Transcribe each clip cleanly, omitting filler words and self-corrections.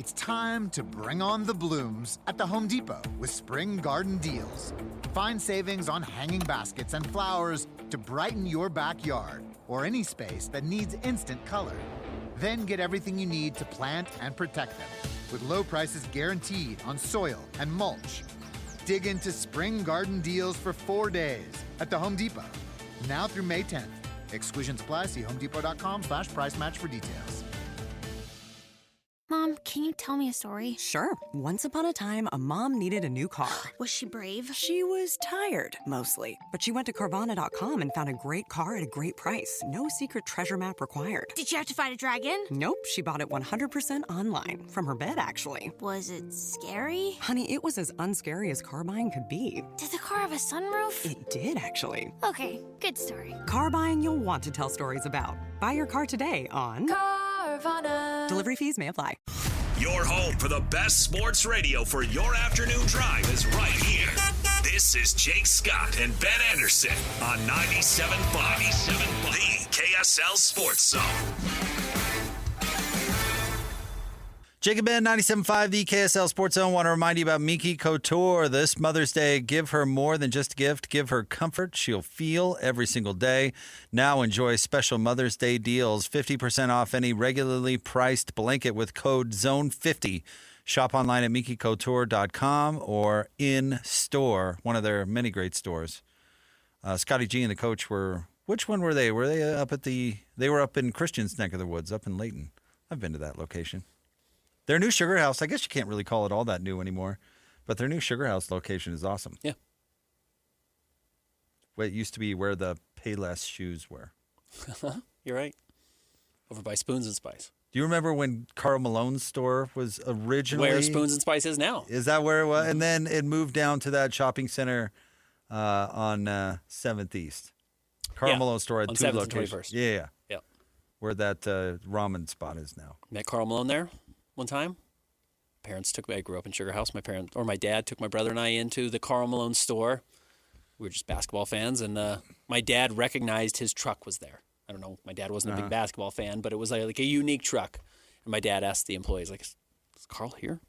It's time to bring on the blooms at the Home Depot with Spring Garden Deals. Find savings on hanging baskets and flowers to brighten your backyard or any space that needs instant color. Then get everything you need to plant and protect them with low prices guaranteed on soil and mulch. Dig into Spring Garden Deals for 4 days at the Home Depot. Now through May 10th. Exclusions apply. See homedepot.com/price match for details. Mom, can you tell me a story? Sure. Once upon a time, a mom needed a new car. Was she brave? She was tired, mostly. But she went to Carvana.com and found a great car at a great price. No secret treasure map required. Did she have to fight a dragon? Nope. She bought it 100% online. From her bed, actually. Was it scary? Honey, it was as unscary as car buying could be. Did the car have a sunroof? It did, actually. Okay, good story. Car buying you'll want to tell stories about. Buy your car today on Carvana. Delivery fees may apply. Your home for the best sports radio for your afternoon drive is right here. This is Jake Scott and Ben Anderson on 97.5, the KSL Sports Zone. Jake and Ben, 97.5, the KSL Sports Zone. Want to remind you about Miki Couture. This Mother's Day, give her more than just a gift. Give her comfort she'll feel every single day. Now enjoy special Mother's Day deals. 50% off any regularly priced blanket with code ZONE50. Shop online at mikicouture.com or in store, one of their many great stores. Scotty G and the coach were, which one were they? Were they up at they were up in Christian's neck of the woods, up in Layton. I've been to that location. Their new Sugar House, I guess you can't really call it all that new anymore, but their new Sugar House location is awesome. Yeah. Well, it used to be where the Payless shoes were. You're right. Over by Spoons and Spice. Do you remember when Karl Malone's store was originally? Where Spoons and Spice is now. Is that where it was? And then it moved down to that shopping center on 7th East. Karl Malone's store had on two 7th locations. And 21st. Yeah. Yeah. Where that ramen spot is now. Met Karl Malone there one time. Parents took me. I grew up in Sugar House. My dad took my brother and I into the Karl Malone store. We were just basketball fans, and my dad recognized his truck was there. I don't know. My dad wasn't a big basketball fan, but it was like a unique truck. And my dad asked the employees, like, "Is Karl here?"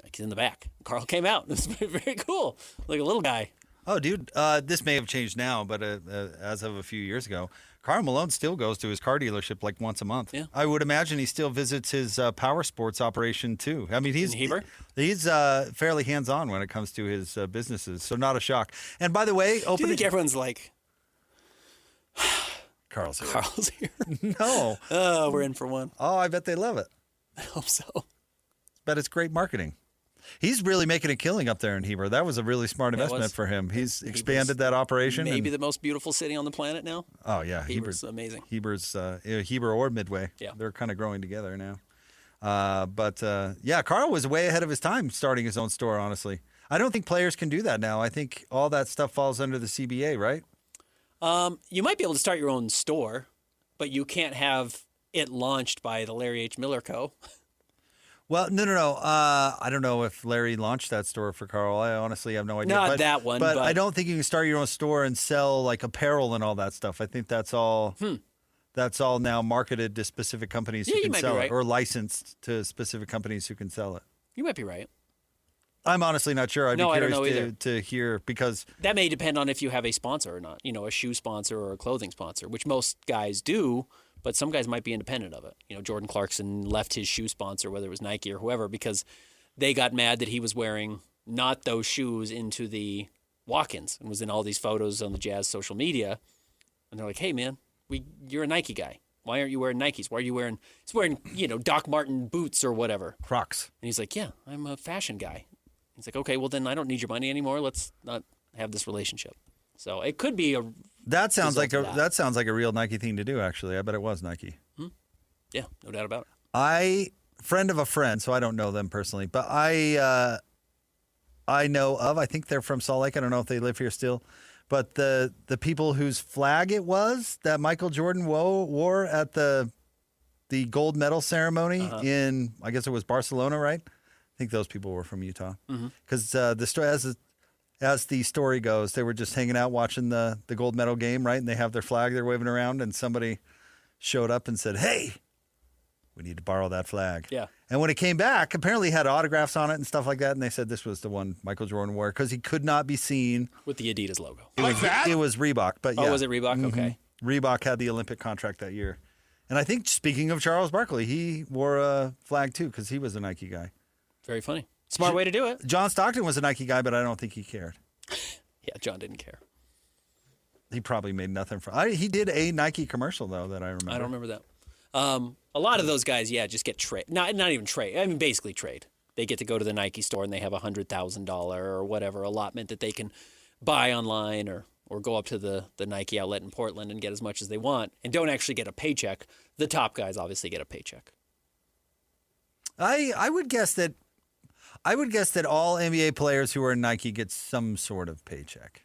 Like, he's in the back. Karl came out. It was very, very cool. Like a little guy. Oh, dude, this may have changed now, but as of a few years ago, Karl Malone still goes to his car dealership like once a month. Yeah. I would imagine he still visits his power sports operation too. I mean, he's fairly hands-on when it comes to his businesses, so not a shock. And by the way, Do you think everyone's like, Carl's here. Karl's here? No. Oh, we're in for one. Oh, I bet they love it. I hope so. Bet it's great marketing. He's really making a killing up there in Heber. That was a really smart investment for him. He's expanded that operation. Maybe the most beautiful city on the planet now. Oh, yeah. Heber's amazing. Heber's Heber or Midway. Yeah. They're kind of growing together now. But Karl was way ahead of his time starting his own store, honestly. I don't think players can do that now. I think all that stuff falls under the CBA, right? You might be able to start your own store, but you can't have it launched by the Larry H. Miller Co. Well, no. I don't know if Larry launched that store for Karl. I honestly have no idea. Not that one. But I don't think you can start your own store and sell like apparel and all that stuff. I think that's all. That's all now marketed to specific companies who can sell it, or licensed to specific companies who can sell it. You might be right. I'm honestly not sure. I'd be I don't know curious either. to hear, because That may depend on if you have a sponsor or not. You know, a shoe sponsor or a clothing sponsor, which most guys do. But some guys might be independent of it. You know, Jordan Clarkson left his shoe sponsor, whether it was Nike or whoever, because they got mad that he was wearing not those shoes into the walk-ins and was in all these photos on the Jazz social media. And they're like, "Hey, man, you're a Nike guy. Why aren't you wearing Nikes? Why are you wearing?" He's wearing, Doc Marten boots or whatever. Crocs. And he's like, "Yeah, I'm a fashion guy." He's like, "Okay, well then I don't need your money anymore. Let's not have this relationship." So it could be a. That sounds like a real Nike thing to do. Actually, I bet it was Nike. Yeah, no doubt about it. Friend of a friend, so I don't know them personally, but I know of. I think they're from Salt Lake. I don't know if they live here still, but the people whose flag it was that Michael Jordan wore at the gold medal ceremony in, I guess it was Barcelona, right? I think those people were from Utah, because the story, as the story goes, they were just hanging out watching the gold medal game, right? And they have their flag they're waving around, and somebody showed up and said, "Hey, we need to borrow that flag. Yeah. And when it came back, apparently it had autographs on it and stuff like that. And they said this was the one Michael Jordan wore because he could not be seen. With the Adidas logo. It was Reebok. But yeah. Oh, was it Reebok? Okay. Reebok had the Olympic contract that year. And I think, speaking of Charles Barkley, he wore a flag too because he was a Nike guy. Very funny. Smart way to do it. John Stockton was a Nike guy, but I don't think he cared. Yeah, John didn't care. He probably made nothing from. He did a Nike commercial though that I remember. I don't remember that. A lot of those guys, just get trade. Not even trade. I mean, basically trade. They get to go to the Nike store and they have $100,000 or whatever allotment that they can buy online or go up to the Nike outlet in Portland and get as much as they want and don't actually get a paycheck. The top guys obviously get a paycheck. I would guess that all NBA players who are in Nike get some sort of paycheck.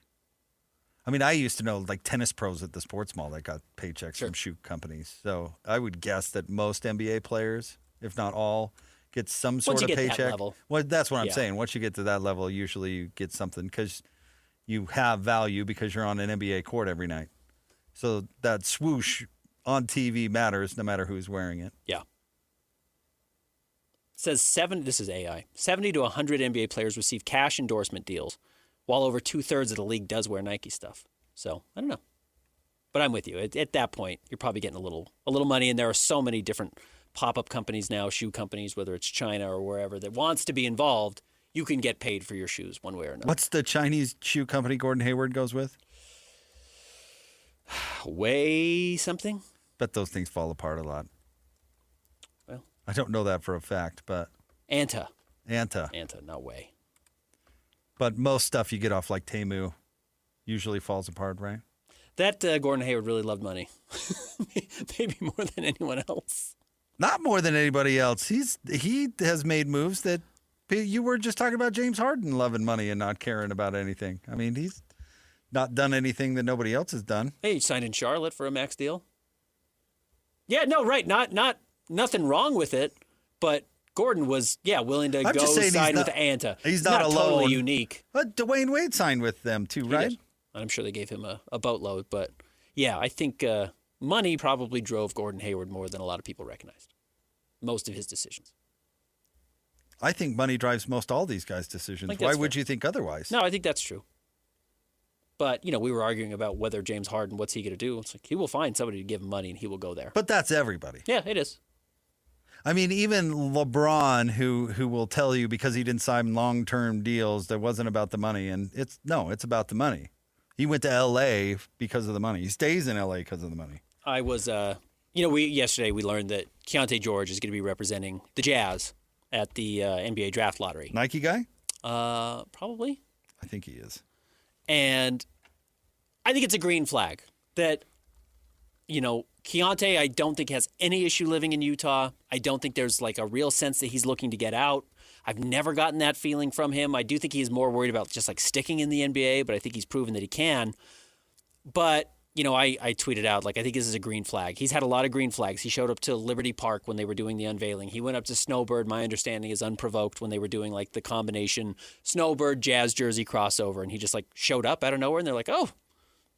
I mean, I used to know like tennis pros at the sports mall that got paychecks from shoe companies. So I would guess that most NBA players, if not all, get some sort of paycheck. That level. Well, that's what I'm saying. Once you get to that level, usually you get something because you have value because you're on an NBA court every night. So that swoosh on TV matters no matter who's wearing it. Yeah. It says this is AI, 70 to 100 NBA players receive cash endorsement deals, while over 2/3 of the league does wear Nike stuff. So I don't know. But I'm with you. At that point, you're probably getting a little money, and there are so many different pop-up companies now, shoe companies, whether it's China or wherever, that wants to be involved. You can get paid for your shoes one way or another. What's the Chinese shoe company Gordon Hayward goes with? Way something? Bet those things fall apart a lot. Well, I don't know that for a fact, but... Anta, not way. But most stuff you get off like Temu usually falls apart, right? That Gordon Hayward really loved money. Maybe more than anyone else. Not more than anybody else. He has made moves that you were just talking about James Harden loving money and not caring about anything. I mean, he's not done anything that nobody else has done. Hey, he signed in Charlotte for a max deal. Yeah, no, right. Nothing wrong with it, but Gordon was, willing to go sign with Anta. He's not alone. Totally unique. But Dwayne Wade signed with them too, right? He did. I'm sure they gave him a boatload, but yeah, I think money probably drove Gordon Hayward more than a lot of people recognized. Most of his decisions. I think money drives most all these guys' decisions. Why would you think otherwise? No, I think that's true. But, we were arguing about whether James Harden, what's he going to do? It's like he will find somebody to give him money and he will go there. But that's everybody. Yeah, it is. I mean, even LeBron, who will tell you because he didn't sign long-term deals, that wasn't about the money. And it's about the money. He went to L.A. because of the money. He stays in L.A. because of the money. I was, yesterday we learned that Keontae George is going to be representing the Jazz at the NBA draft lottery. Nike guy? Probably. I think he is. And I think it's a green flag that, Keontae, I don't think has any issue living in Utah. I don't think there's like a real sense that he's looking to get out. I've never gotten that feeling from him. I do think he's more worried about just like sticking in the NBA, but I think he's proven that he can. But, I tweeted out, like, I think this is a green flag. He's had a lot of green flags. He showed up to Liberty Park when they were doing the unveiling. He went up to Snowbird, my understanding is unprovoked, when they were doing like the combination Snowbird Jazz jersey crossover. And he just like showed up out of nowhere and they're like, oh,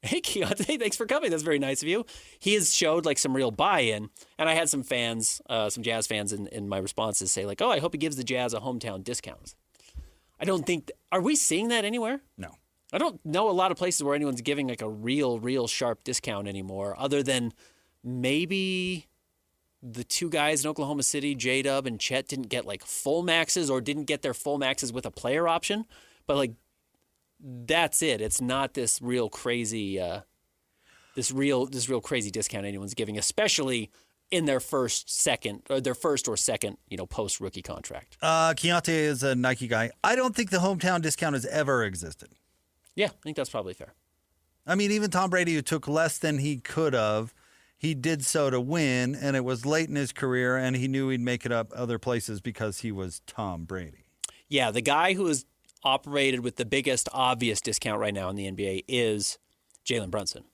hey, Keontae, thanks for coming. That's very nice of you. He has showed like some real buy-in. And I had some fans, some Jazz fans in my responses say like, oh, I hope he gives the Jazz a hometown discount. I don't think, are we seeing that anywhere? No. I don't know a lot of places where anyone's giving like a real sharp discount anymore, other than maybe the two guys in Oklahoma City, J-Dub and Chet, didn't get like full maxes or didn't get their full maxes with a player option. But like, that's it. It's not this real crazy, this real crazy discount anyone's giving, especially in their first or second, post rookie contract. Keontae is a Nike guy. I don't think the hometown discount has ever existed. Yeah, I think that's probably fair. I mean, even Tom Brady, who took less than he could have, he did so to win, and it was late in his career, and he knew he'd make it up other places because he was Tom Brady. Yeah, the guy who is operated with the biggest obvious discount right now in the NBA is Jalen Brunson.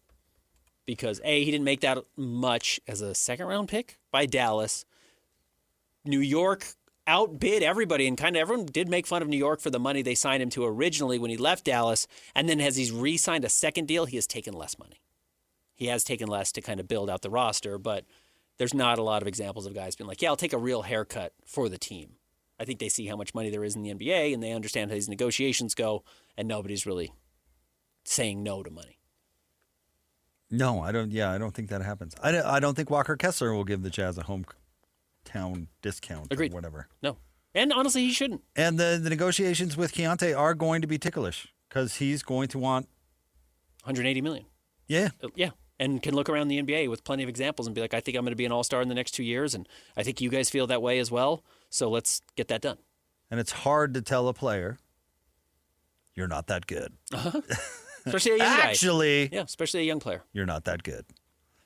Because, A, he didn't make that much as a second-round pick by Dallas. New York outbid everybody, and kind of everyone did make fun of New York for the money they signed him to originally when he left Dallas. And then as he's re-signed a second deal, he has taken less money. He has taken less to kind of build out the roster, but there's not a lot of examples of guys being like, yeah, I'll take a real haircut for the team. I think they see how much money there is in the NBA, and they understand how these negotiations go, and nobody's really saying no to money. No, I don't. Yeah, I don't think that happens. I don't think Walker Kessler will give the Jazz a hometown discount Agreed. or whatever. No. And honestly, he shouldn't. And the negotiations with Keontae are going to be ticklish because he's going to want $180 million. Yeah. Yeah. And can look around the NBA with plenty of examples and be like, I think I'm going to be an all-star in the next 2 years, and I think you guys feel that way as well, so let's get that done. And it's hard to tell a player, you're not that good. Especially a young guy. Actually, Yeah, especially a young player. you're not that good.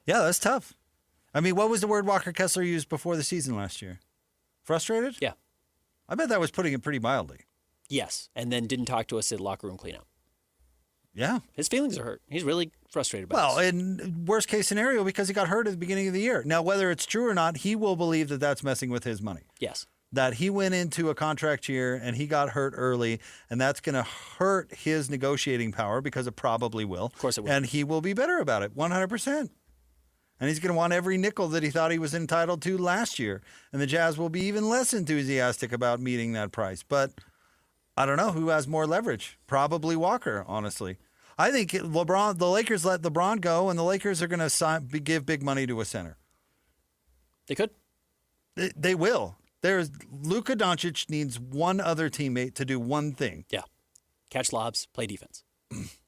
Yeah, that's tough. I mean, what was the word Walker Kessler used before the season last year? Frustrated? Yeah. I bet that was putting it pretty mildly. Yes. And then didn't talk to us at locker room cleanup. Yeah. His feelings are hurt. He's really frustrated about Well, this. in worst case scenario, because he got hurt at the beginning of the year. Now, whether it's true or not, he will believe that that's messing with his money. Yes. That he went into a contract year and he got hurt early, and that's going to hurt his negotiating power because it probably will. Of course it will. And he will be better about it, 100%. And he's going to want every nickel that he thought he was entitled to last year. And the Jazz will be even less enthusiastic about meeting that price. But I don't know who has more leverage. Probably Walker, honestly. I think the Lakers let LeBron go, and the Lakers are going to give big money to a center. They could. They will. Luka Doncic needs one other teammate to do one thing. Yeah. Catch lobs, play defense.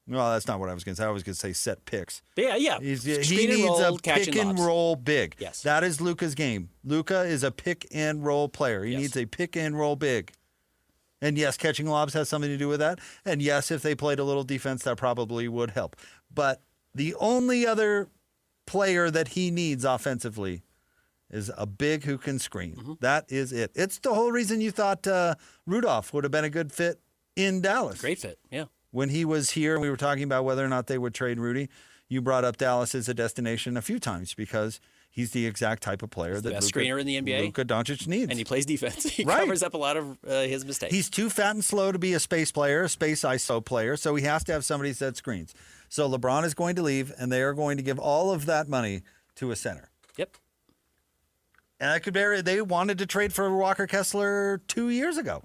Well, that's not what I was going to say. I was going to say set picks. But yeah. He Screen and needs roll, a catch pick and lobs. roll big. Yes. That is Luka's game. Luka is a pick and roll player. He Yes. needs a pick and roll big. And yes, catching lobs has something to do with that. And yes, if they played a little defense, that probably would help. But the only other player that he needs offensively is a big who can screen. Mm-hmm. That is it. It's the whole reason you thought Rudolph would have been a good fit in Dallas. Great fit. Yeah. When he was here, we were talking about whether or not they would trade Rudy. You brought up Dallas as a destination a few times because he's the exact type of player that best screener in the NBA. Luka Doncic needs. And he plays defense. He Right. covers up a lot of his mistakes. He's too fat and slow to be a space player, a space ISO player, so he has to have somebody that screens. So LeBron is going to leave, and they are going to give all of that money to a center. Yep. And I could vary. They wanted to trade for Walker Kessler 2 years ago.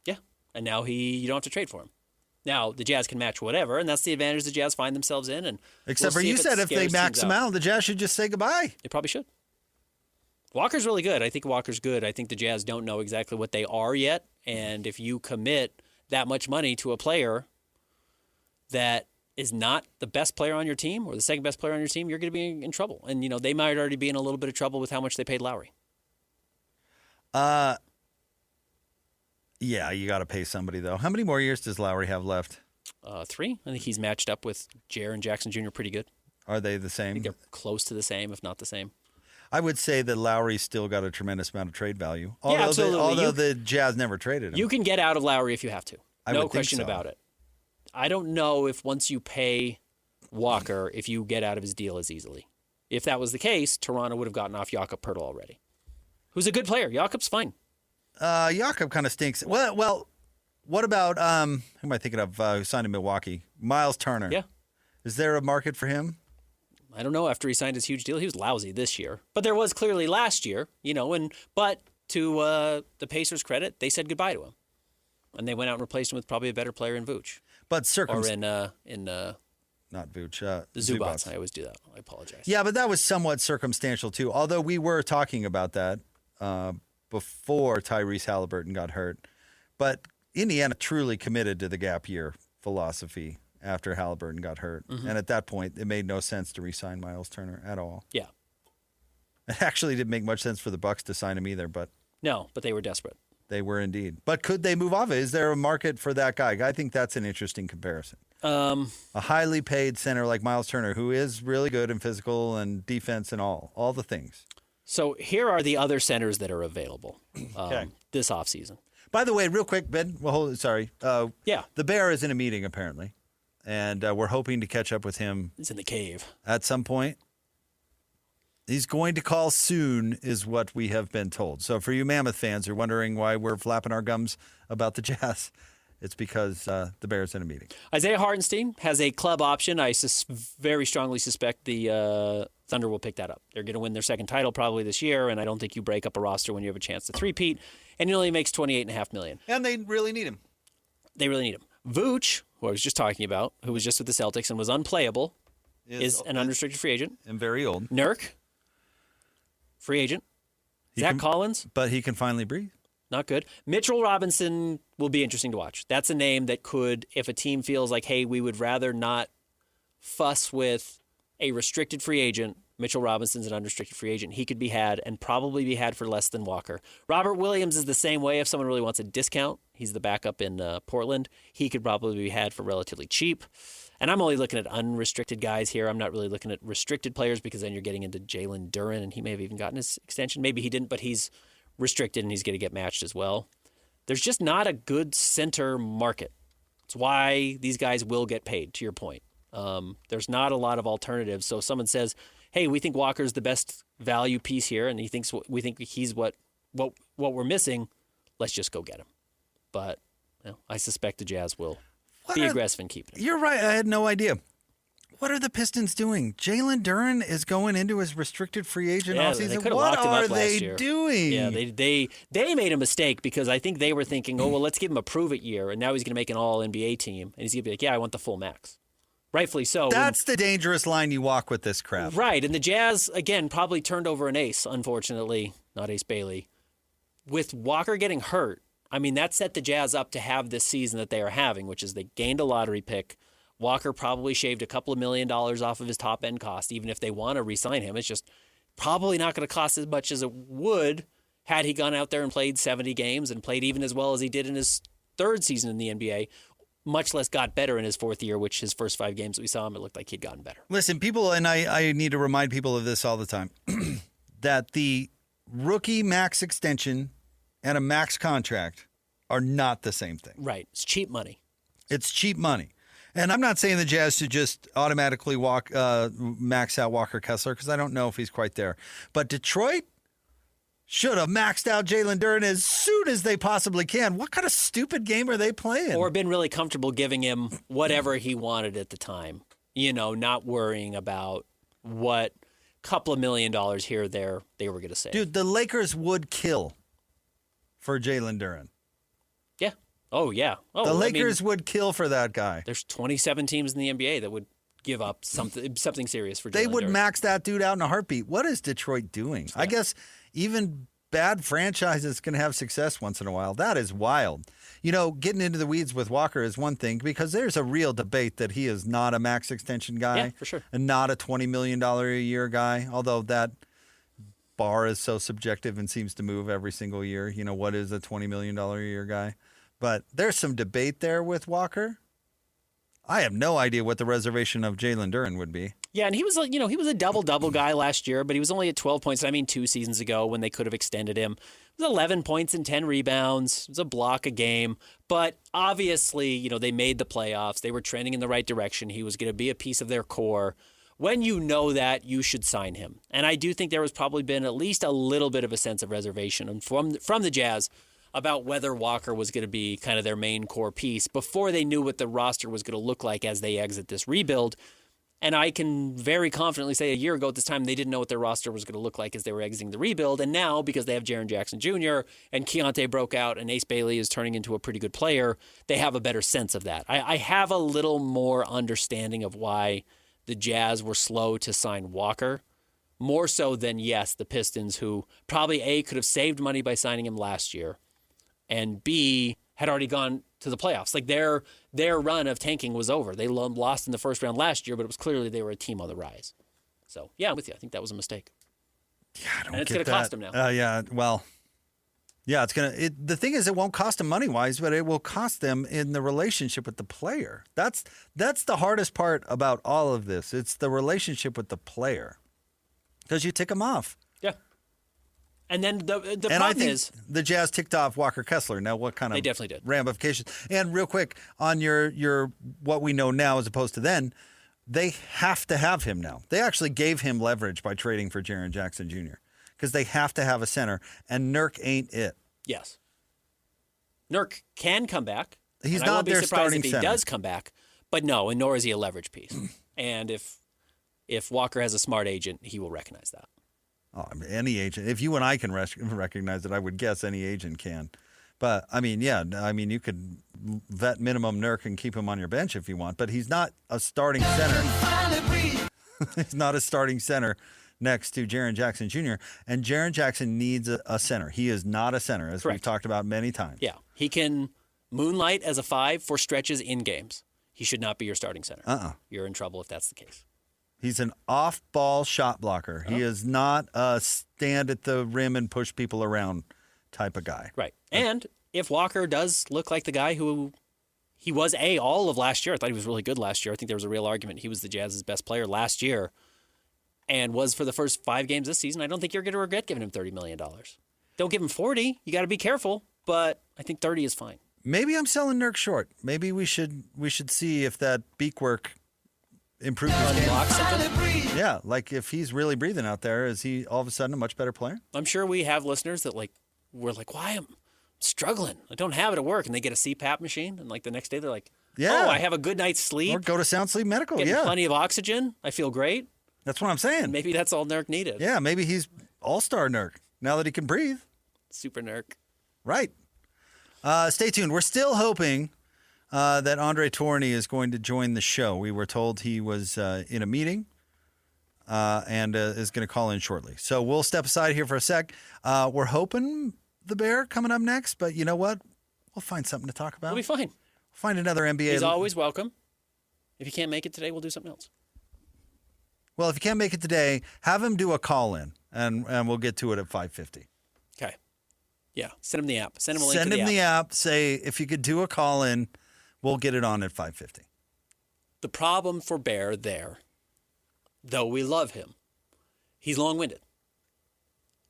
Yeah. And now you don't have to trade for him. Now, the Jazz can match whatever, and that's the advantage the Jazz find themselves in. And Except we'll for see you it said if they scares max teams him out, the Jazz should just say goodbye. They probably should. Walker's really good. I think Walker's good. I think the Jazz don't know exactly what they are yet. And if you commit that much money to a player that is not the best player on your team or the second best player on your team, you're going to be in trouble. And, they might already be in a little bit of trouble with how much they paid Lowry. Yeah, you got to pay somebody, though. How many more years does Lowry have left? 3. I think he's matched up with Jaren Jackson Jr. pretty good. Are they the I same? think they're close to the same, if not the same. I would say that Lowry's still got a tremendous amount of trade value. Although absolutely. Although the Jazz never traded him. You can get out of Lowry if you have to. I No would think question so. about it. I don't know if once you pay Walker, if you get out of his deal as easily. If that was the case, Toronto would have gotten off Jakob Poeltl already, who's a good player. Jakob's fine. Jakob kind of stinks. Well, what about who am I thinking of? Who signed in Milwaukee? Miles Turner. Yeah. Is there a market for him? I don't know. After he signed his huge deal, he was lousy this year. But there was clearly last year, but to the Pacers' credit, they said goodbye to him. And they went out and replaced him with probably a better player in Vooch. But Or in not Vooch. the Zubats. I always do that. I apologize. Yeah, but that was somewhat circumstantial too. Although we were talking about that before Tyrese Halliburton got hurt. But Indiana truly committed to the gap year philosophy after Halliburton got hurt. Mm-hmm. And at that point, it made no sense to re-sign Miles Turner at all. Yeah. It actually didn't make much sense for the Bucks to sign him either, but No, but they were desperate. they were indeed. But could they move off it? Is there a market for that guy? I think that's an interesting comparison. A highly paid center like Miles Turner, who is really good in physical and defense and all the things. So here are the other centers that are available Okay. this offseason. By the way, real quick, Ben, sorry. Yeah. The Bear is in a meeting, apparently, and we're hoping to catch up with him It's in the cave. at some point. He's going to call soon, is what we have been told. So for you Mammoth fans who are wondering why we're flapping our gums about the Jazz, it's because the Bears in a meeting. Isaiah Hartenstein has a club option. I very strongly suspect the Thunder will pick that up. They're going to win their second title probably this year, and I don't think you break up a roster when you have a chance to three-peat, and he only makes $28.5 million. And they really need him. They really need him. Vooch, who I was just talking about, who was just with the Celtics and was unplayable, is an unrestricted free agent. And very old. Nurk, free agent. Zach Collins. But he can finally breathe. Not good. Mitchell Robinson will be interesting to watch. That's a name that could, if a team feels like, hey, we would rather not fuss with a restricted free agent, Mitchell Robinson's an unrestricted free agent. He could be had and probably be had for less than Walker. Robert Williams is the same way. If someone really wants a discount, he's the backup in Portland. He could probably be had for relatively cheap. And I'm only looking at unrestricted guys here. I'm not really looking at restricted players because then you're getting into Jalen Duren, and he may have even gotten his extension. Maybe he didn't, but he's restricted and he's going to get matched as well. There's just not a good center market. It's why these guys will get paid, to your point. There's not a lot of alternatives. So if someone says, hey, we think Walker's the best value piece here, and we think he's what we're missing, let's just go get him. But I suspect the Jazz will be aggressive in keeping him. You're right. I had no idea. What are the Pistons doing? Jalen Duren is going into his restricted free agent offseason. What are they doing? Yeah, they made a mistake because I think they were thinking, oh, well, let's give him a prove-it year, and now he's going to make an all-NBA team, and he's going to be like, yeah, I want the full max. Rightfully so. That's the dangerous line you walk with this crap. Right, and the Jazz, again, probably turned over an ace, unfortunately, not Ace Bailey. With Walker getting hurt, I mean, that set the Jazz up to have this season that they are having, which is they gained a lottery pick. Walker probably shaved a couple of $1 million off of his top-end cost, even if they want to re-sign him. It's just probably not going to cost as much as it would had he gone out there and played 70 games and played even as well as he did in his third season in the NBA, much less got better in his fourth year, which his first 5 games that we saw him, it looked like he'd gotten better. Listen, people, and I need to remind people of this all the time, that the rookie max extension and a max contract are not the same thing. Right. It's cheap money. It's cheap money. And I'm not saying the Jazz should just automatically max out Walker Kessler because I don't know if he's quite there. But Detroit should have maxed out Jalen Duren as soon as they possibly can. What kind of stupid game are they playing? Or been really comfortable giving him whatever he wanted at the time. Not worrying about what couple of $1 million here or there they were going to save. Dude, the Lakers would kill for Jalen Duren. Yeah. Oh, yeah. Oh, the Lakers would kill for that guy. There's 27 teams in the NBA that would give up something serious for Jalen They would Duren. max that dude out in a heartbeat. What is Detroit doing? Yeah. I guess even bad franchises can have success once in a while. That is wild. Getting into the weeds with Walker is one thing because there's a real debate that he is not a max extension guy. Yeah, for sure. And not a $20 million a year guy, although that bar is so subjective and seems to move every single year. What is a $20 million a year guy? But there's some debate there with Walker. I have no idea what the reservation of Jalen Duren would be. Yeah, and he was a double-double guy last year, but he was only at 12 points. 2 seasons ago when they could have extended him. It was 11 points and 10 rebounds. It was a block a game. But obviously, they made the playoffs. They were trending in the right direction. He was going to be a piece of their core. When you know that, you should sign him. And I do think there has probably been at least a little bit of a sense of reservation from the Jazz about whether Walker was going to be kind of their main core piece before they knew what the roster was going to look like as they exit this rebuild. And I can very confidently say a year ago at this time, they didn't know what their roster was going to look like as they were exiting the rebuild. And now, because they have Jaren Jackson Jr. and Keontae broke out and Ace Bailey is turning into a pretty good player, they have a better sense of that. I have a little more understanding of why the Jazz were slow to sign Walker, more so than, yes, the Pistons, who probably A, could have saved money by signing him last year, and B, had already gone to the playoffs. Like their run of tanking was over. They lost in the first round last year, but it was clearly they were a team on the rise. So, yeah, I'm with you. I think that was a mistake. Yeah, I don't and it's going to cost them now. It's going to. The thing is, it won't cost them money-wise, but it will cost them in the relationship with the player. That's the hardest part about all of this. It's the relationship with the player because you tick them off. Yeah. And then the problem I think is the Jazz ticked off Walker Kessler. Now, what kind of they definitely did ramifications? And real quick on your what we know now as opposed to then, they have to have him now. They actually gave him leverage by trading for Jaren Jackson Jr. because they have to have a center, and Nurk ain't it. Yes. Nurk can come back. He's I not won't be their surprised starting if he center. does come back. But no, and nor is he a leverage piece. And if Walker has a smart agent, he will recognize that. Oh, I mean, any agent. If you and I can recognize it, I would guess any agent can. But, I mean, yeah, you could vet minimum Nurk and keep him on your bench if you want. But he's not a starting center. He's not a starting center next to Jaren Jackson Jr. And Jaren Jackson needs a center. He is not a center, as we've talked about many times. Yeah, he can moonlight as a 5 for stretches in games. He should not be your starting center. You're in trouble if that's the case. He's an off-ball shot blocker. He is not a stand at the rim and push people around type of guy. Right. And if Walker does look like the guy who he was all of last year, I thought he was really good last year. I think there was a real argument he was the Jazz's best player last year and was for the first 5 games this season. I don't think you're going to regret giving him $30 million. Don't give him 40. You got to be careful, but I think 30 is fine. Maybe I'm selling Nurk short. Maybe we should see if that beak work improves his game. Yeah, like if he's really breathing out there, is he all of a sudden a much better player? I'm sure we have listeners that we're like, why am I struggling? I don't have it at work, and they get a CPAP machine, and the next day they're like, oh, I have a good night's sleep. Or go to Sound Sleep Medical. Getting plenty of oxygen. I feel great. That's what I'm saying. And maybe that's all Nurk needed. Yeah, maybe he's all-star Nurk now that he can breathe. Super Nurk. Right. Stay tuned. We're still hoping that Andre Tourney is going to join the show. We were told he was in a meeting and is going to call in shortly. So we'll step aside here for a sec. We're hoping the Bear coming up next, but you know what? We'll find something to talk about. We'll be fine. Find another NBA. He's always welcome. If you can't make it today, we'll do something else. Well, if you can't make it today, have him do a call-in, and we'll get to it at 5:50. Okay. Yeah, send him the app. Send him a link Send to him the the app. app. Say, if you could do a call-in, we'll get it on at 5:50. The problem for Bear there, though we love him, he's long-winded.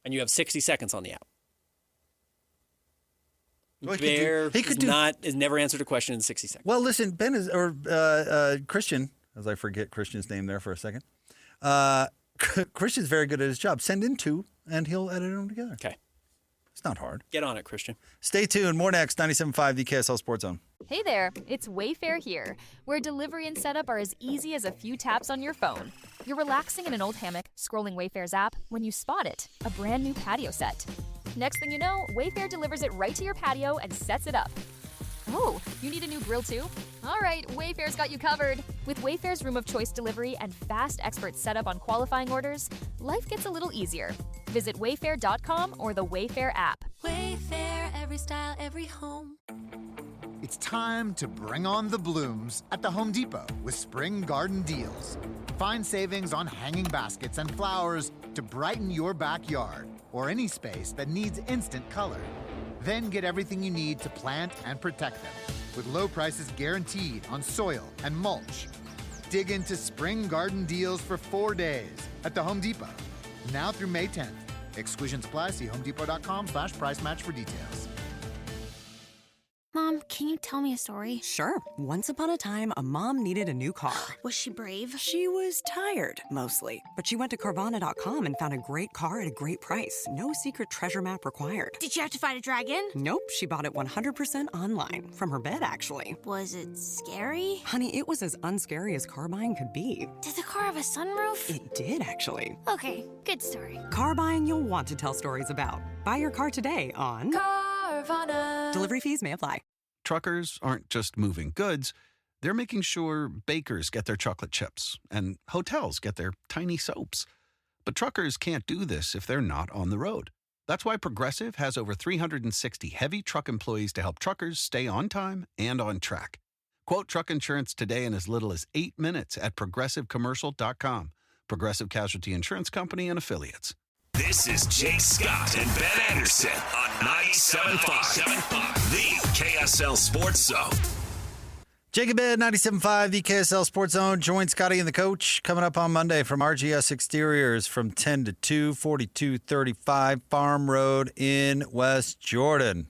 And you have 60 seconds on the app. Well, Bear has never answered a question in 60 seconds. Well, listen, Christian, as I forget Christian's name there for a second. Christian's very good at his job. Send in 2, and he'll edit them together. Okay. It's not hard. Get on it, Christian. Stay tuned. More next. 97.5, the KSL Sports Zone. Hey there, it's Wayfair here, where delivery and setup are as easy as a few taps on your phone. You're relaxing in an old hammock, scrolling Wayfair's app, when you spot it, a brand new patio set. Next thing you know, Wayfair delivers it right to your patio and sets it up. Oh, you need a new grill too? All right, Wayfair's got you covered. With Wayfair's Room of Choice delivery and fast expert setup on qualifying orders, life gets a little easier. Visit wayfair.com or the Wayfair app. Wayfair, every style, every home. It's time to bring on the blooms at the Home Depot with spring garden deals. Find savings on hanging baskets and flowers to brighten your backyard or any space that needs instant color. Then get everything you need to plant and protect them with low prices guaranteed on soil and mulch. Dig into spring garden deals for 4 days at the Home Depot. Now through May 10th. Exclusions apply. See homedepot.com/price match for details. Mom, can you tell me a story? Sure. Once upon a time, a mom needed a new car. Was she brave? She was tired, mostly. But she went to Carvana.com and found a great car at a great price. No secret treasure map required. Did she have to fight a dragon? Nope, she bought it 100% online. From her bed, actually. Was it scary? Honey, it was as unscary as car buying could be. Did the car have a sunroof? It did, actually. Okay, good story. Car buying you'll want to tell stories about. Buy your car today on Carvana. Delivery fees may apply. Truckers aren't just moving goods. They're making sure bakers get their chocolate chips and hotels get their tiny soaps. But truckers can't do this if they're not on the road. That's why Progressive has over 360 heavy truck employees to help truckers stay on time and on track. Quote truck insurance today in as little as 8 minutes at progressivecommercial.com. Progressive Casualty Insurance Company and Affiliates. This is Jake Scott and Ben Anderson on 97.5, the KSL Sports Zone. Jake and Ben, 97.5, the KSL Sports Zone. Join Scotty and the coach coming up on Monday from RGS Exteriors from 10 to 2, 4235 Farm Road in West Jordan.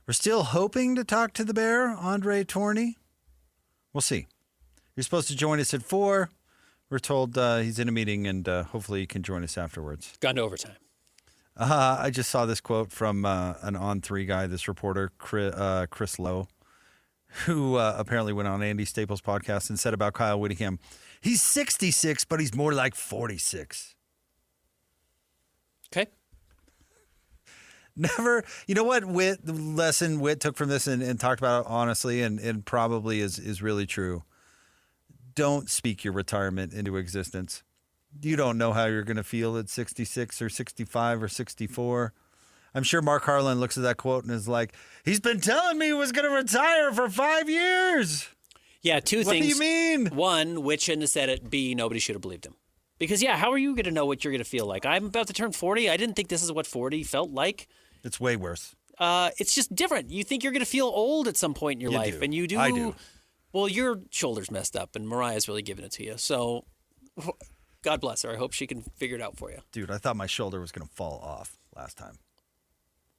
We're still hoping to talk to the Bear, Andre Tourney. We'll see. You're supposed to join us at 4. We're told he's in a meeting, and hopefully he can join us afterwards. Gone to overtime. I just saw this quote from an On3 guy, this reporter, Chris Lowe, who apparently went on Andy Staples' podcast and said about Kyle Whittingham, he's 66, but he's more like 46. Okay. Never, you know what the lesson Whit took from this and talked about it honestly and probably is really true. Don't speak your retirement into existence. You don't know how you're going to feel at 66 or 65 or 64. I'm sure Mark Harlan looks at that quote and is like, he's been telling me he was going to retire for 5 years. Yeah, two things. What do you mean? One, Whit shouldn't have said it. B, nobody should have believed him. Because, yeah, how are you going to know what you're going to feel like? I'm about to turn 40. I didn't think this is what 40 felt like. It's way worse. It's just different. You think you're going to feel old at some point in your life. Do. And you do. I do. Well, your shoulder's messed up, and Mariah's really giving it to you. So, God bless her. I hope she can figure it out for you. Dude, I thought my shoulder was going to fall off last time.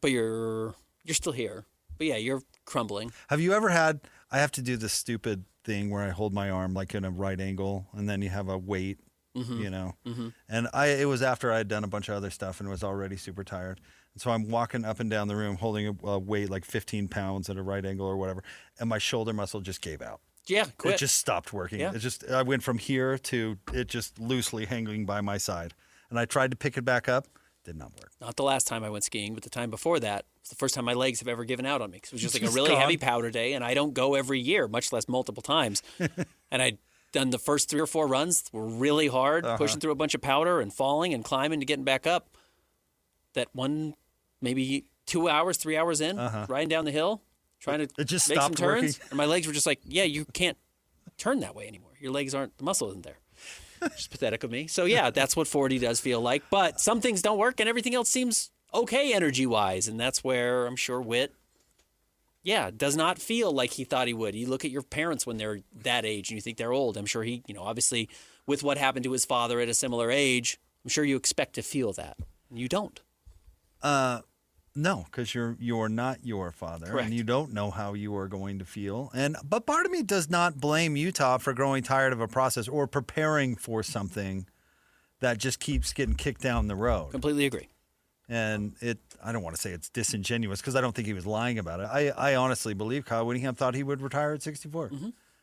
But you're still here. But, yeah, you're crumbling. Have you ever had, I have to do this stupid thing where I hold my arm like in a right angle, and then you have a weight, you know? Mm-hmm. And it was after I had done a bunch of other stuff and was already super tired. And so I'm walking up and down the room holding a weight like 15 pounds at a right angle or whatever, and my shoulder muscle just gave out. Yeah, quit. It just stopped working. Yeah. I went from here to it just loosely hanging by my side. And I tried to pick it back up. Did not work. Not the last time I went skiing, but the time before that. It's the first time my legs have ever given out on me. 'Cause it was just like a really heavy powder day, and I don't go every year, much less multiple times. And I'd done the first 3 or 4 runs, were really hard, pushing through a bunch of powder and falling and climbing to getting back up. That one, maybe 2 hours, 3 hours in, riding down the hill, trying to It just make some stopped turns. working. And my legs were just like, yeah, you can't turn that way anymore. Your legs aren't, the muscle isn't there. Just pathetic of me. So, yeah, that's what 40 does feel like. But some things don't work, and everything else seems okay energy-wise. And that's where I'm sure Whit, does not feel like he thought he would. You look at your parents when they're that age, and you think they're old. I'm sure he, obviously, with what happened to his father at a similar age, I'm sure you expect to feel that. And you don't. No, because you're not your father, Correct. and you don't know how you are going to feel. But part of me does not blame Utah for growing tired of a process or preparing for something that just keeps getting kicked down the road. Completely agree. And I don't want to say it's disingenuous because I don't think he was lying about it. I honestly believe Kyle Whittingham thought he would retire at 64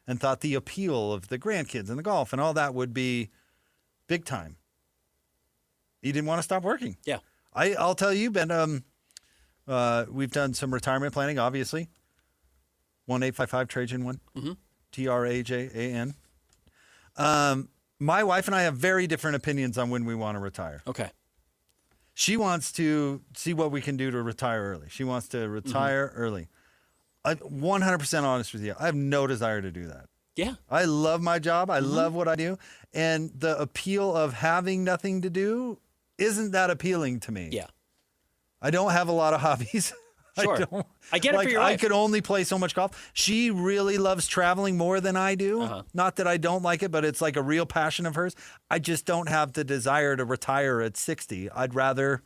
and thought the appeal of the grandkids and the golf and all that would be big time. He didn't want to stop working. Yeah. I'll tell you, Ben, we've done some retirement planning, obviously. 1-855 Trajan 1. Trajan. My wife and I have very different opinions on when we want to retire. Okay. She wants to see what we can do to retire early. She wants to retire early. I'm 100% honest with you. I have no desire to do that. Yeah. I love my job. I love what I do. And the appeal of having nothing to do isn't that appealing to me. Yeah. I don't have a lot of hobbies. Sure. I get it for your I wife. could only play so much golf. She really loves traveling more than I do. Not that I don't like it, but it's like a real passion of hers. I just don't have the desire to retire at 60. I'd rather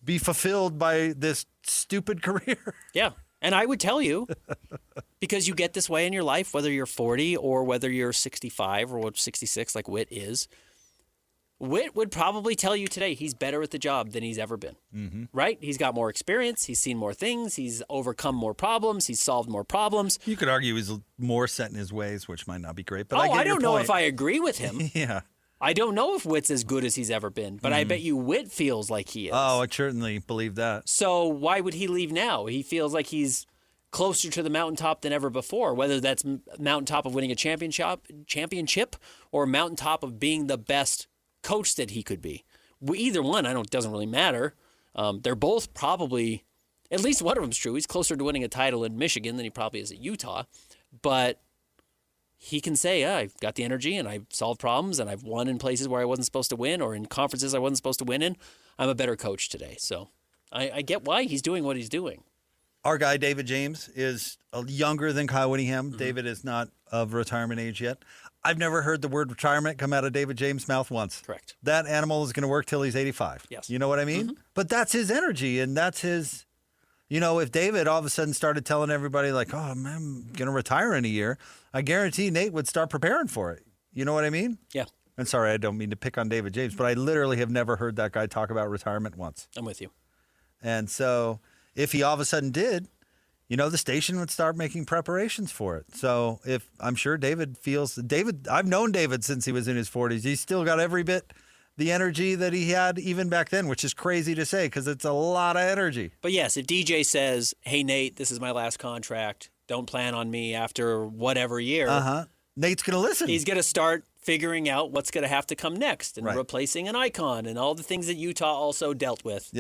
be fulfilled by this stupid career. Yeah. And I would tell you, because you get this way in your life, whether you're 40 or whether you're 65 or 66 like Whit is, Whit would probably tell you today he's better at the job than he's ever been, right? He's got more experience. He's seen more things. He's overcome more problems. He's solved more problems. You could argue he's more set in his ways, which might not be great. But I don't know if I agree with him. Yeah. I don't know if Whit's as good as he's ever been, but I bet you Whit feels like he is. Oh, I certainly believe that. So why would he leave now? He feels like he's closer to the mountaintop than ever before, whether that's mountaintop of winning a championship or mountaintop of being the best coach that he could be. Either one, doesn't really matter. They're both probably, at least one of them's true. He's closer to winning a title in Michigan than he probably is at Utah. But he can say, I've got the energy and I've solved problems and I've won in places where I wasn't supposed to win or in conferences I wasn't supposed to win in. I'm a better coach today. So I get why he's doing what he's doing. Our guy, David James, is younger than Kyle Whittingham. David is not of retirement age yet. I've never heard the word retirement come out of David James' mouth once. Correct. That animal is going to work till he's 85. Yes. You know what I mean? But that's his energy, and that's his, if David all of a sudden started telling everybody like, oh, man, I'm going to retire in a year, I guarantee Nate would start preparing for it. You know what I mean? Yeah. And sorry, I don't mean to pick on David James, but I literally have never heard that guy talk about retirement once. I'm with you. And so if he all of a sudden did, the station would start making preparations for it. So I'm sure David, I've known David since he was in his 40s. He's still got every bit the energy that he had even back then, which is crazy to say because it's a lot of energy. But yes, if DJ says, hey, Nate, this is my last contract. Don't plan on me after whatever year. Nate's going to listen. He's going to start figuring out what's going to have to come next and replacing an icon and all the things that Utah also dealt with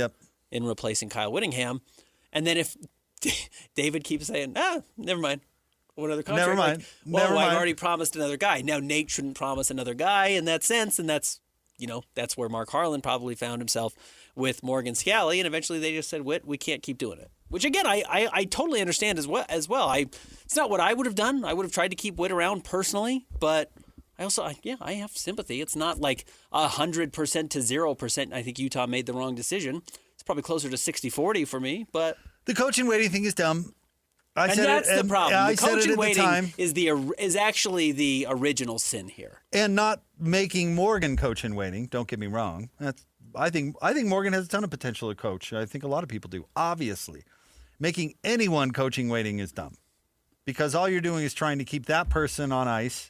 in replacing Kyle Whittingham. And then if David keeps saying, never mind. What other contract? Never mind. I've already promised another guy. Now Nate shouldn't promise another guy in that sense, and that's where Mark Harlan probably found himself with Morgan Scalley, and eventually they just said, "Whit, we can't keep doing it." Which again, I totally understand as well. It's not what I would have done. I would have tried to keep Whit around personally, but I have sympathy. It's not like 100% to 0%. I think Utah made the wrong decision. It's probably closer to 60-40 for me, but the coach in waiting thing is dumb. That's the problem. The coach in waiting is actually the original sin here. And not making Morgan coach in waiting, don't get me wrong. I think Morgan has a ton of potential to coach. I think a lot of people do, obviously. Making anyone coaching waiting is dumb. Because all you're doing is trying to keep that person on ice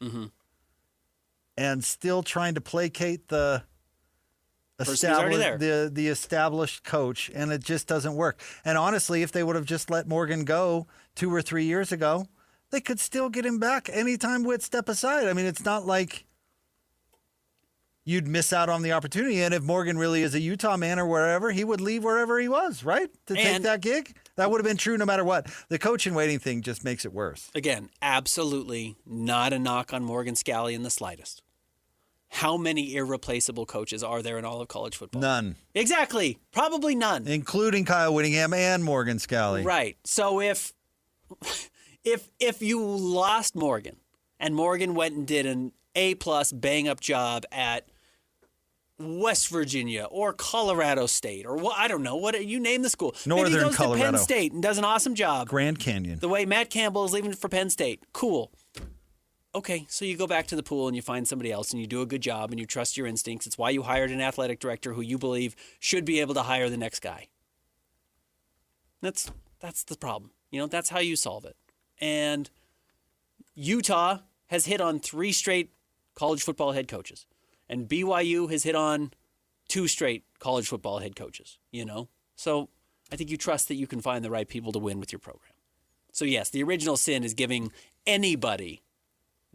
and still trying to placate the established coach, and it just doesn't work. And honestly, if they would have just let Morgan go 2 or 3 years ago, they could still get him back anytime Whit step aside. I mean, it's not like you'd miss out on the opportunity. And if Morgan really is a Utah man or wherever, he would leave wherever he was, right? To take that gig. That would have been true no matter what. The coach in waiting thing just makes it worse. Again, absolutely not a knock on Morgan Scalley in the slightest. How many irreplaceable coaches are there in all of college football? None. Exactly. Probably none. Including Kyle Whittingham and Morgan Scalley. Right. So if you lost Morgan and Morgan went and did an A+ bang-up job at West Virginia or Colorado State or I don't know, what you name the school. Northern Maybe he goes Colorado. to Penn State and does an awesome job. Grand Canyon. The way Matt Campbell is leaving for Penn State. Cool. Okay, so you go back to the pool and you find somebody else and you do a good job and you trust your instincts. It's why you hired an athletic director who you believe should be able to hire the next guy. That's the problem. That's how you solve it. And Utah has hit on 3 straight college football head coaches. And BYU has hit on 2 straight college football head coaches, So I think you trust that you can find the right people to win with your program. So yes, the original sin is giving anybody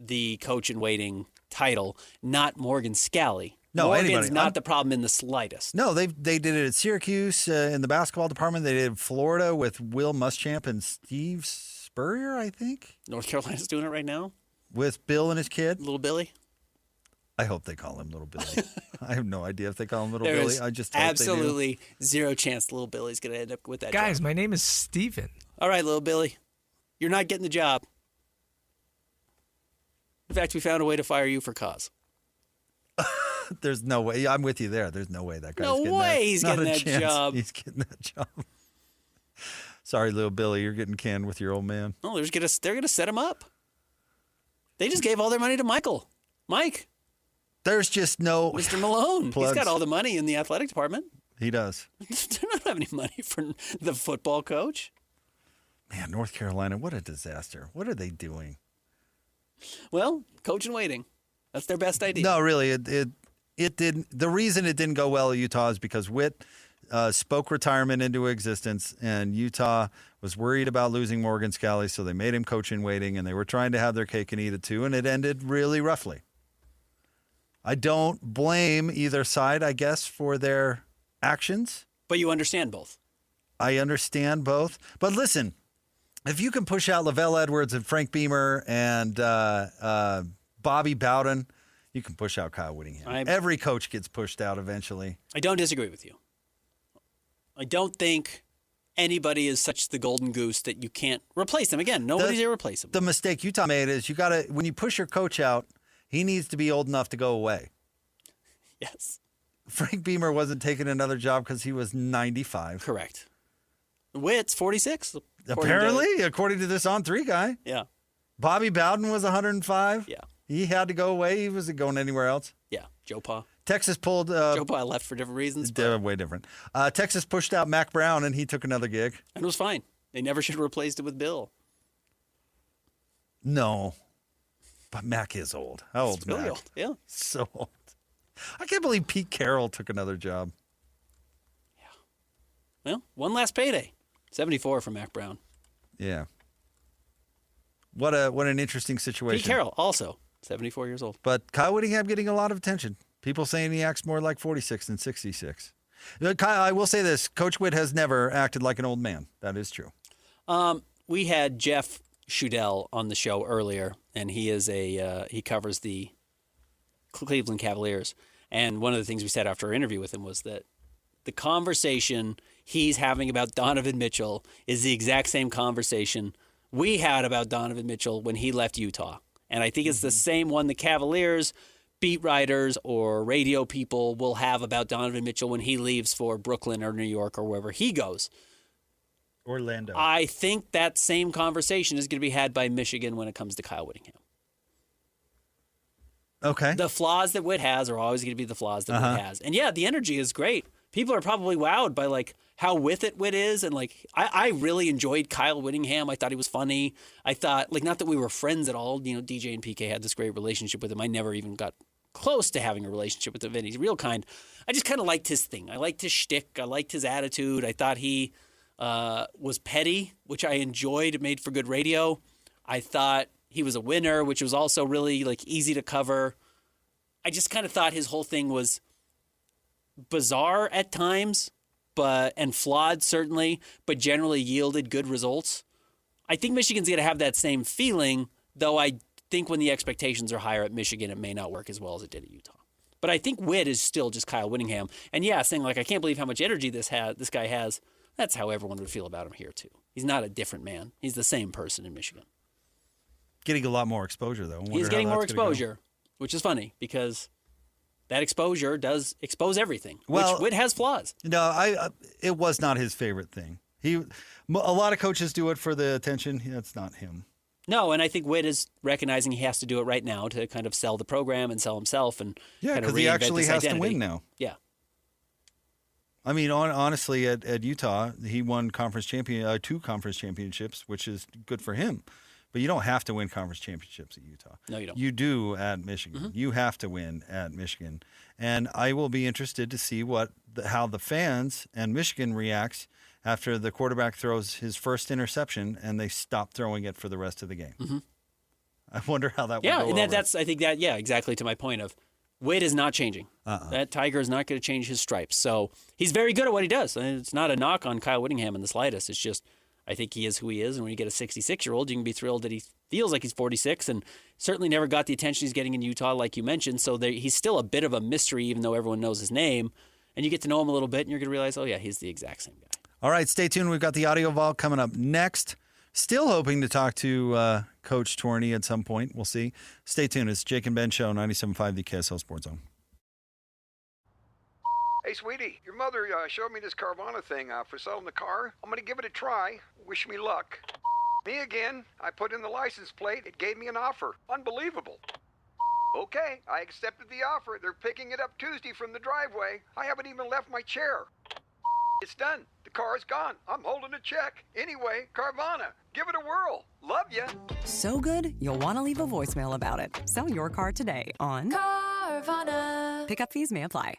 the coach in waiting title, not Morgan Scalley. No, Morgan's anybody. not the problem in the slightest. No, they did it at Syracuse in the basketball department. They did it in Florida with Will Muschamp and Steve Spurrier, I think. North Carolina's doing it right now. With Bill and his kid. Little Billy. I hope they call him Little Billy. I have no idea if they call him Little There Billy. is I just hope absolutely zero chance Little Billy's going to end up with that Guys, job. my name is Steven. All right, Little Billy. You're not getting the job. In fact, we found a way to fire you for cause. There's no way. I'm with you there. There's no way that guy's No getting way that. he's Not getting a that chance job. He's getting that job. Sorry, Little Billy. You're getting canned with your old man. No, they're going to set him up. They just gave all their money to Mike. There's just no... Mr. Malone. Plugs. He's got all the money in the athletic department. He does. They don't have any money for the football coach. Man, North Carolina, what a disaster. What are they doing? Well, coach in waiting. That's their best idea. No, really, it didn't. The reason it didn't go well at Utah is because Whit spoke retirement into existence, and Utah was worried about losing Morgan Scalley, so they made him coach in waiting, and they were trying to have their cake and eat it too, and it ended really roughly. I don't blame either side, I guess, for their actions. But you understand both. I understand both. But listen, if you can push out Lavelle Edwards and Frank Beamer and Bobby Bowden, you can push out Kyle Whittingham. Every coach gets pushed out eventually. I don't disagree with you. I don't think anybody is such the golden goose that you can't replace them. Again, nobody's irreplaceable. The mistake Utah made is when you push your coach out, he needs to be old enough to go away. Yes. Frank Beamer wasn't taking another job because he was 95. Correct. Witt's 46. Apparently, according to this On3 guy. Yeah. Bobby Bowden was 105. Yeah. He had to go away. He wasn't going anywhere else. Yeah. Joe Pa. Texas pulled... Joe Pa left for different reasons. Way different. Texas pushed out Mac Brown, and he took another gig. And it was fine. They never should have replaced it with Bill. No. But Mac is old. How old's Really Mac? old, yeah. So old. I can't believe Pete Carroll took another job. Well, one last payday. 74 for Mac Brown. Yeah. What an interesting situation. Pete Carroll, also 74 years old. But Kyle Whittingham getting a lot of attention. People saying he acts more like 46 than 66. Kyle, I will say this. Coach Whitt has never acted like an old man. That is true. We had Jeff Shudell on the show earlier, and he is he covers the Cleveland Cavaliers. And one of the things we said after our interview with him was that the conversation he's having about Donovan Mitchell is the exact same conversation we had about Donovan Mitchell when he left Utah. And I think it's the same one the Cavaliers beat writers or radio people will have about Donovan Mitchell when he leaves for Brooklyn or New York or wherever he goes. Orlando. I think that same conversation is going to be had by Michigan when it comes to Kyle Whittingham. Okay. The flaws that Witt has are always going to be the flaws that Witt has. And yeah, the energy is great. People are probably wowed by like how with it Witt is. And like, I really enjoyed Kyle Whittingham. I thought he was funny. I thought, like, not that we were friends at all. You know, DJ and PK had this great relationship with him. I never even got close to having a relationship with him. And he's real kind. I just kind of liked his thing. I liked his shtick. I liked his attitude. I thought he was petty, which I enjoyed. It made for good radio. I thought he was a winner, which was also really like easy to cover. I just kind of thought his whole thing was bizarre at times, and flawed certainly, but generally yielded good results. I think Michigan's going to have that same feeling, though I think when the expectations are higher at Michigan, it may not work as well as it did at Utah. But I think Witt is still just Kyle Whittingham. And yeah, saying like, I can't believe how much energy this guy has. That's how everyone would feel about him here too. He's not a different man. He's the same person in Michigan. Getting a lot more exposure, though. He's getting more exposure, which is funny because that exposure does expose everything, which Witt has flaws. No, it was not his favorite thing. A lot of coaches do it for the attention. That's not him. No, and I think Witt is recognizing he has to do it right now to kind of sell the program and sell himself and because he actually has to win now. Yeah. I mean, honestly, at Utah, he won two conference championships, which is good for him. But you don't have to win conference championships at Utah. No, you don't. You do at Michigan. Mm-hmm. You have to win at Michigan. And I will be interested to see how the fans and Michigan reacts after the quarterback throws his first interception and they stop throwing it for the rest of the game. Mm-hmm. I wonder how that would go Yeah, and over. that's I think that, yeah, exactly to my point of Witt is not changing. That Tiger is not going to change his stripes. So he's very good at what he does. And it's not a knock on Kyle Whittingham in the slightest. It's just I think he is who he is. And when you get a 66-year-old, you can be thrilled that he feels like he's 46 and certainly never got the attention he's getting in Utah, like you mentioned. So he's still a bit of a mystery, even though everyone knows his name. And you get to know him a little bit, and you're going to realize, oh, yeah, he's the exact same guy. All right, stay tuned. We've got the Audio Vault coming up next. Still hoping to talk to Coach Torney at some point. We'll see. Stay tuned. It's Jake and Ben Show, 97.5 the KSL Sports Zone. Hey, sweetie, your mother showed me this Carvana thing for selling the car. I'm going to give it a try. Wish me luck. Me again. I put in the license plate. It gave me an offer. Unbelievable. Okay, I accepted the offer. They're picking it up Tuesday from the driveway. I haven't even left my chair. It's done. The car is gone. I'm holding a check. Anyway, Carvana, give it a whirl. Love ya. So good, you'll want to leave a voicemail about it. Sell your car today on Carvana. Pickup fees may apply.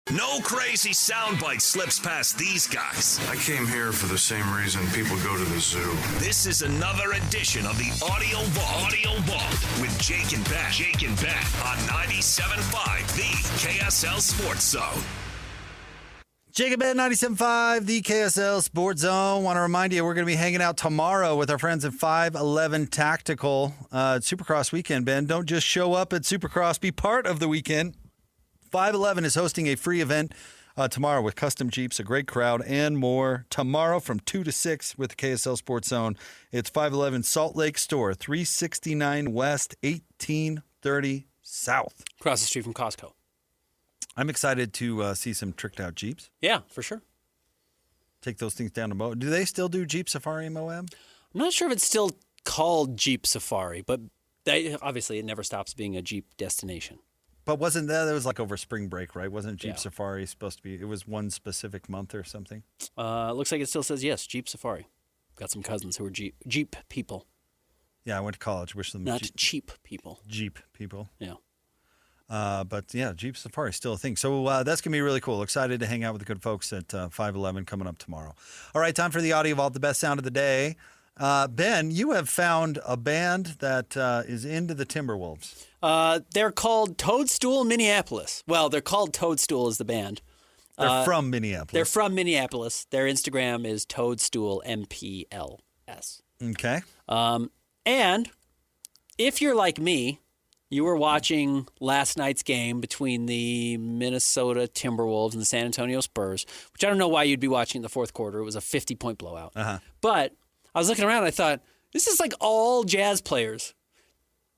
No crazy soundbite slips past these guys. I came here for the same reason people go to the zoo. This is another edition of the Audio Vault with Jake and Ben. Jake and Ben on 97.5 the KSL Sports Zone. Jake and Ben, 97.5 the KSL Sports Zone. Want to remind you, we're going to be hanging out tomorrow with our friends at 511 Tactical. Supercross weekend, Ben. Don't just show up at Supercross. Be part of the weekend. 511 is hosting a free event tomorrow with custom Jeeps, a great crowd, and more. Tomorrow from 2 to 6 with the KSL Sports Zone. It's 511 Salt Lake Store, 369 West, 1830 South. Across the street from Costco. I'm excited to see some tricked-out Jeeps. Yeah, for sure. Take those things down to Moab. Do they still do Jeep Safari in Moab? I'm not sure if it's still called Jeep Safari, but obviously it never stops being a Jeep destination. But wasn't that was like over spring break, right? Wasn't Jeep Safari supposed to be? It was one specific month or something. Looks like it still says yes, Jeep Safari. got some cousins who are Jeep people. Yeah, I went to college. Wish them Not cheap people. Jeep people. Yeah. But yeah, Jeep Safari is still a thing. So that's going to be really cool. Excited to hang out with the good folks at 511 coming up tomorrow. All right, time for the Audio Vault, the best sound of the day. Ben, you have found a band that is into the Timberwolves. They're called Toadstool Minneapolis. Well, they're called Toadstool as the band. They're from Minneapolis. They're from Minneapolis. Their Instagram is Toadstool MPLS. Okay. And if you're like me, you were watching last night's game between the Minnesota Timberwolves and the San Antonio Spurs, which I don't know why you'd be watching in the fourth quarter. It was a 50-point blowout. But I was looking around and I thought, this is like all Jazz players.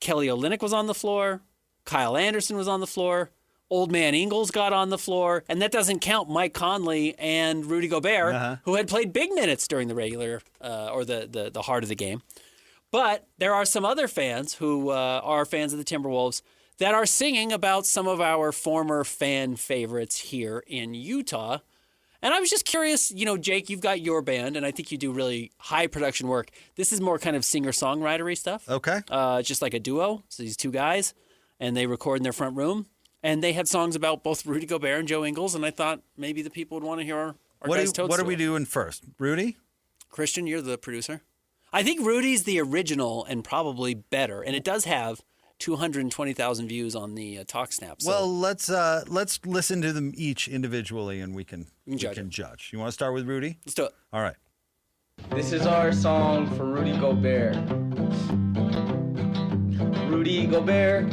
Kelly Olynyk was on the floor. Kyle Anderson was on the floor. Old Man Ingles got on the floor. And that doesn't count Mike Conley and Rudy Gobert, who had played big minutes during the regular or the heart of the game. But there are some other fans who are fans of the Timberwolves that are singing about some of our former fan favorites here in Utah. And I was just curious, Jake, you've got your band, and I think you do really high production work. This is more kind of singer-songwritery stuff. Okay. Just like a duo. So these two guys, and they record in their front room. And they had songs about both Rudy Gobert and Joe Ingles, and I thought maybe the people would want to hear our guys' Toadstool. What are we doing first? Rudy? Christian, you're the producer. I think Rudy's the original and probably better, and it does have 220,000 views on the TalkSnap. So. Well, let's listen to them each individually, and we can judge. You want to start with Rudy? Let's do it. All right. This is our song for Rudy Gobert. Rudy Gobert,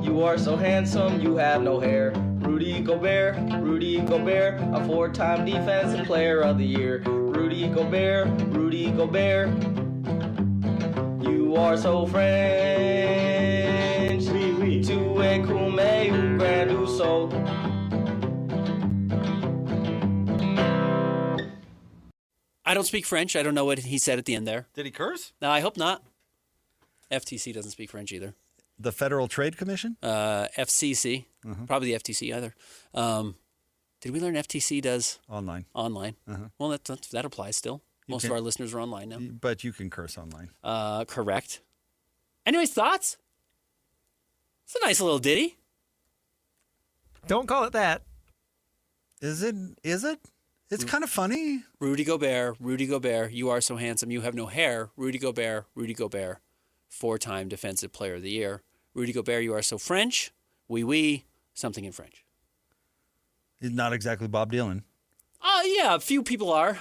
you are so handsome, you have no hair. Rudy Gobert, a four-time defensive player of the year. Rudy Gobert, you are so French. Tu es comme un grand oiseau. I don't speak French. I don't know what he said at the end there. Did he curse? No, I hope not. FTC doesn't speak French either. The Federal Trade Commission? FCC. Probably the FTC either. Did we learn FTC does? Online. Well, that applies still. Most of our listeners are online now. But you can curse online. Correct. Anyways, thoughts? It's a nice little ditty. Don't call it that. Is it? It's kind of funny. Rudy Gobert, you are so handsome, you have no hair. Rudy Gobert, four-time Defensive Player of the Year. Rudy Gobert, you are so French. Oui, something in French. He's not exactly Bob Dylan. Yeah, a few people are.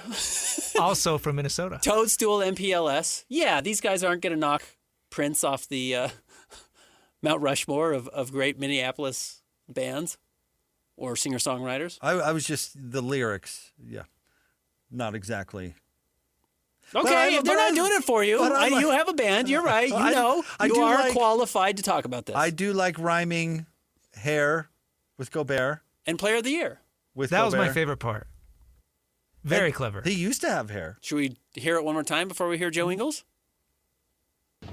Also from Minnesota. Toadstool MPLS. Yeah, these guys aren't going to knock Prince off the Mount Rushmore of great Minneapolis bands or singer-songwriters. I was just the lyrics. Yeah, not Okay, if they're not doing it for you, you have a band. You're right. You are qualified to talk about this. I do like rhyming hair with Gobert. And Player of the Year. That was my favorite part. Very clever. He used to have hair. Should we hear it one more time before we hear Joe Ingles?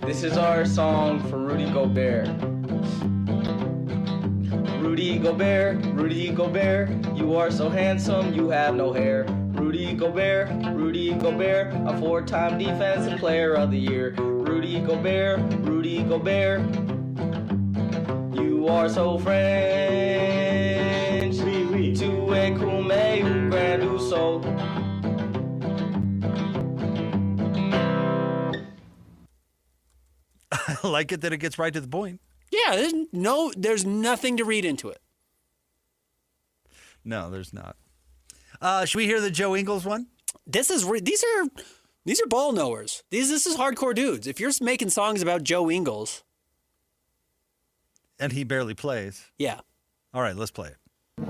This is our song for Rudy Gobert. Rudy Gobert, you are so handsome, you have no hair. Rudy Gobert, a four-time Defensive Player of the Year. Rudy Gobert, you are so French. Tu es comme un grand oiseau. I like it that it gets right to the point. Yeah, there's nothing to read into it. No, there's not. Should we hear the Joe Ingles one? These are ball knowers. This is hardcore dudes. If you're making songs about Joe Ingles, and he barely plays. Yeah. All right, let's play it.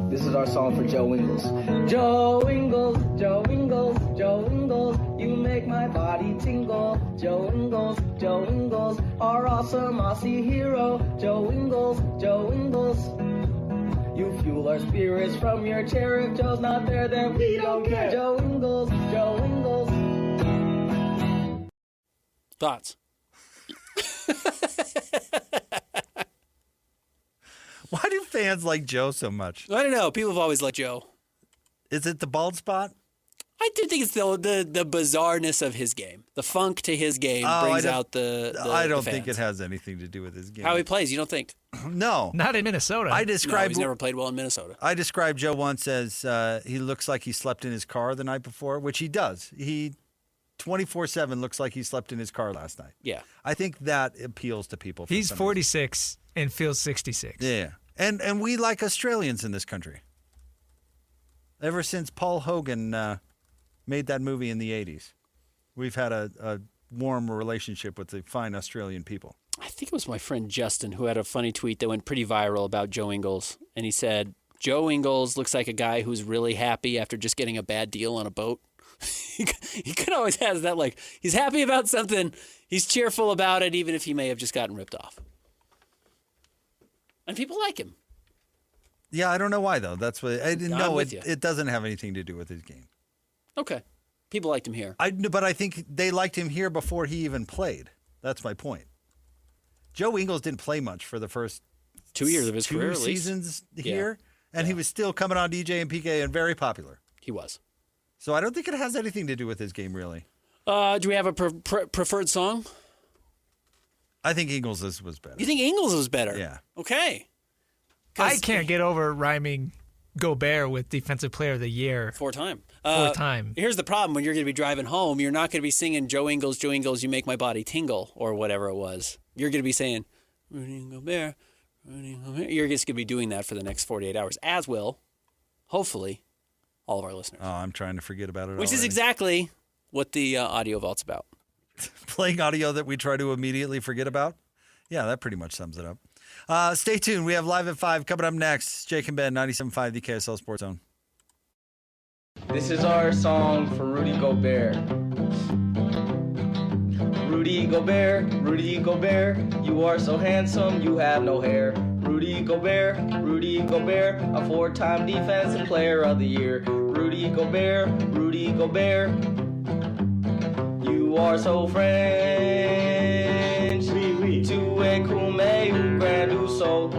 This is our song for Joe Ingles. Joe Ingles, you make my body tingle. Joe Ingles, our awesome Aussie hero. Joe Ingles, you fuel our spirits from your chair. If Joe's not there, then we don't care. Joe Ingles. Thoughts? Why do fans like Joe so much? I don't know. People have always liked Joe. Is it the bald spot? I do think it's the bizarreness of his game. The funk to his game brings out the I don't the think it fans. has anything to do with his game. How he plays, you don't think? No. Not in Minnesota. He's never played well in Minnesota. I described Joe once as he looks like he slept in his car the night before, which he does. He 24/7 looks like he slept in his car last night. Yeah. I think that appeals to people. He's 46 and feels 66. Yeah. And we like Australians in this country. Ever since Paul Hogan made that movie in the 80s, we've had a warm relationship with the fine Australian people. I think it was my friend Justin who had a funny tweet that went pretty viral about Joe Ingles. And he said, Joe Ingles looks like a guy who's really happy after just getting a bad deal on a boat. He kind of always has that, like, he's happy about something. He's cheerful about it, even if he may have just gotten ripped off. And people like him. Yeah, I don't know why, though. That's what I didn't know. with you. It doesn't have anything to do with his game. Okay. People liked him here. But I think they liked him here before he even played. That's my point. Joe Ingles didn't play much for the first 2 years of his career, at two least. seasons here, and he was still coming on DJ and PK and very popular. He was. So I don't think it has anything to do with his game, really. Do we have a preferred song? I think Ingles' was better. You think Ingles was better? Yeah. Okay. I can't get over rhyming Gobert with Defensive Player of the Year. Four-time. Here's the problem. When you're going to be driving home, you're not going to be singing Joe Ingles, you make my body tingle, or whatever it was. You're going to be saying, Rudy Gobert, Rudy Gobert. You're just going to be doing that for the next 48 hours, as will, hopefully, all of our listeners. Oh, I'm trying to forget about it Which is already. exactly what the audio vault's about. Playing audio that we try to immediately forget about? Yeah, that pretty much sums it up. Stay tuned. We have Live at 5 coming up next. Jake and Ben, 97.5, the KSL Sports Zone. This is our song for Rudy Gobert. Rudy Gobert, you are so handsome, you have no hair. Rudy Gobert, a four-time defensive player of the year. Rudy Gobert, you are so French. Tu es comme un grand oiseau.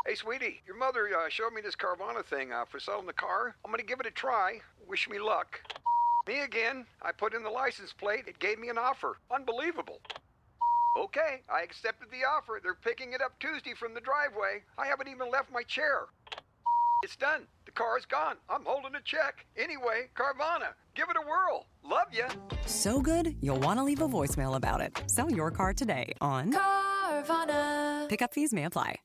Hey, sweetie, your mother showed me this Carvana thing for selling the car. I'm gonna give it a try. Wish me luck. Me again. I put in the license plate. It gave me an offer. Unbelievable. Okay, I accepted the offer. They're picking it up Tuesday from the driveway. I haven't even left my chair. It's done. The car is gone. I'm holding a check. Anyway, Carvana, give it a whirl. Love ya. So good, you'll want to leave a voicemail about it. Sell your car today on Carvana. Pickup fees may apply.